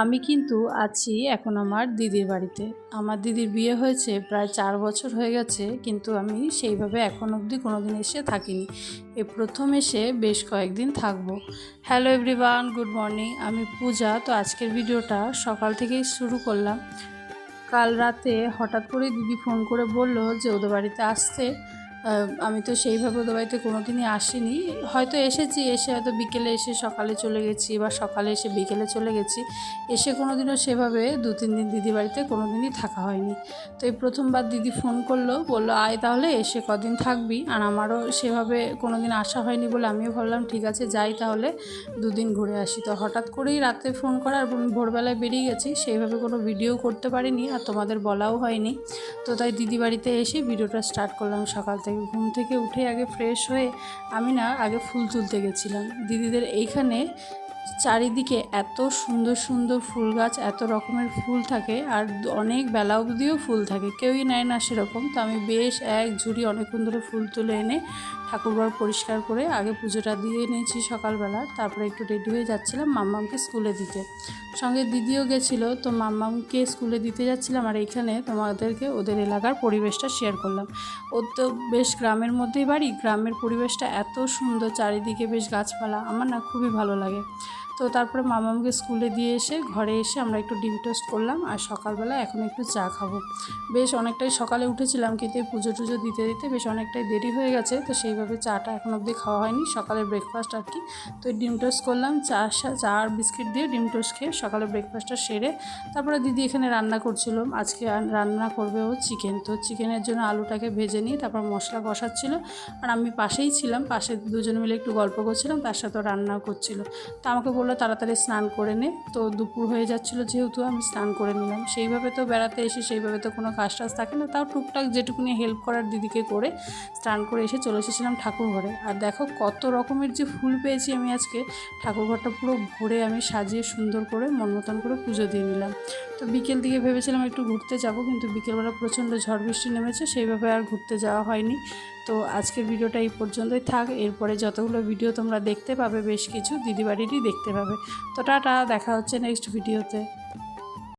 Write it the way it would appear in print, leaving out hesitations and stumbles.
আমি কিন্তু আছি এখন আমার দিদির বাড়িতে। আমার দিদির বিয়ে হয়েছে প্রায় ৪ বছর হয়ে গেছে, কিন্তু আমি সেইভাবে এখন অবধি কোনোদিন এসে থাকিনি। এই প্রথম এসে বেশ কয়েকদিন থাকবো। Hello everyone, good morning. আমি পূজা। তো আজকের ভিডিওটা সকাল থেকেই শুরু করলাম। কাল রাতে হঠাৎ করেই দিদি ফোন করে বলল যে ওদের বাড়িতে আসতে। আমি তো সেইভাবে ওদের বাড়িতে কোনো দিনই আসিনি। হয়তো এসেছি, এসে হয়তো বিকেলে এসে সকালে চলে গেছি, বা সকালে এসে বিকেলে চলে গেছি। এসে কোনো দিনও সেভাবে ২-৩ দিন দিদি বাড়িতে কোনো দিনই থাকা হয়নি। তো এই প্রথমবার দিদি ফোন করলো, বললো আয় তাহলে, এসে কদিন থাকবি। আর আমারও সেভাবে কোনো দিন আসা হয়নি বলে আমিও ভাবলাম ঠিক আছে যাই তাহলে, ২ দিন ঘুরে আসি। তো হঠাৎ করেই রাতে ফোন করা, আর আমি ভোরবেলায় বেরিয়ে গেছি, সেইভাবে কোনো ভিডিও করতে পারিনি আর তোমাদের বলাও হয়নি। তো তাই দিদি বাড়িতে এসে ভিডিওটা স্টার্ট করলাম। সকাল থেকে ঘুম থেকে উঠে আগে ফ্রেশ হয়ে আমি আগে ফুল তুলতে গেছিলাম দিদিদের এইখানে। চারিদিকে এত সুন্দর সুন্দর ফুল গাছ, এত রকমের ফুল থাকে, আর অনেক বেলা অবধিও ফুল থাকে, কেউই নেয় না সেরকম। তো আমি বেশ এক ঝুড়ি অনেকক্ষণ ধরে ফুল তুলে এনে ঠাকুরঘর পরিষ্কার করে আগে পুজোটা দিয়ে নিয়েছি সকালবেলা। তারপরে একটু রেডি হয়ে যাচ্ছিলাম মাম্মামকে স্কুলে দিতে। সঙ্গে দিদিও গেছিলো, তো মাম্মামকে স্কুলে দিতে যাচ্ছিলাম। আর এইখানে তোমাদেরকে ওদের এলাকার পরিবেশটা শেয়ার করলাম। ওর তো বেশ গ্রামের মধ্যেই বাড়ি, গ্রামের পরিবেশটা এত সুন্দর, চারিদিকে বেশ গাছপালা, আমার খুবই ভালো লাগে। তো তারপরে মামামকে স্কুলে দিয়ে এসে ঘরে এসে আমরা একটু ডিম টোস্ট করলাম, আর সকালবেলা এখন একটু চা খাবো। বেশ অনেকটাই সকালে উঠেছিলাম, কিন্তু এই পুজো টুজো দিতে দিতে বেশ অনেকটাই দেরি হয়ে গেছে, তো সেইভাবে চাটা এখন অবধি খাওয়া হয়নি, সকালের ব্রেকফাস্ট আর কি। তো ডিম টোস্ট করলাম, চা আর বিস্কিট দিয়ে ডিম টোস্ট খেয়ে সকালে ব্রেকফাস্টটা সেরে তারপরে দিদি এখানে রান্না করছিল। আজকে রান্না করবে ও চিকেন। তো চিকেনের জন্য আলুটাকে ভেজে নিয়ে তারপর মশলা কষাচ্ছিল, আর আমি পাশেই ছিলাম, পাশে দুজন মিলে একটু গল্প করছিলাম, তার সাথে রান্নাও করছিল। তো আমাকে বললো তাড়াতাড়ি স্নান করে নে। তো দুপুর হয়ে যাচ্ছিলো যেহেতু, আমি স্নান করে নিলাম। সেইভাবে তো বেড়াতে এসে সেইভাবে তো কোনো কাজ টাজ থাকে না, তাও টুকটাক যেটুকুনি হেল্প করার দিদিকে করে স্নান করে এসে চলে এসেছিলাম ঠাকুর ঘরে। আর দেখো কত রকমের যে ফুল পেয়েছি আমি আজকে। ঠাকুর ঘরটা পুরো ভরে আমি সাজিয়ে সুন্দর করে মন মতন করে পুজো দিয়ে নিলাম। তো বিকেল দিকে ভেবেছিলাম একটু ঘুরতে যাব, কিন্তু বিকেলবেলা প্রচণ্ড ঝড় বৃষ্টি নেমেছে, সেইভাবে আর ঘুরতে যাওয়া হয়নি। তো আজকের ভিডিওটা এই পর্যন্তই থাক। এরপরে যতগুলো ভিডিও তোমরা দেখতে পাবে, বেশ কিছু দিদি বাড়িরই দেখতে পাবে। তো টাটা, দেখা হচ্ছে নেক্সট ভিডিওতে।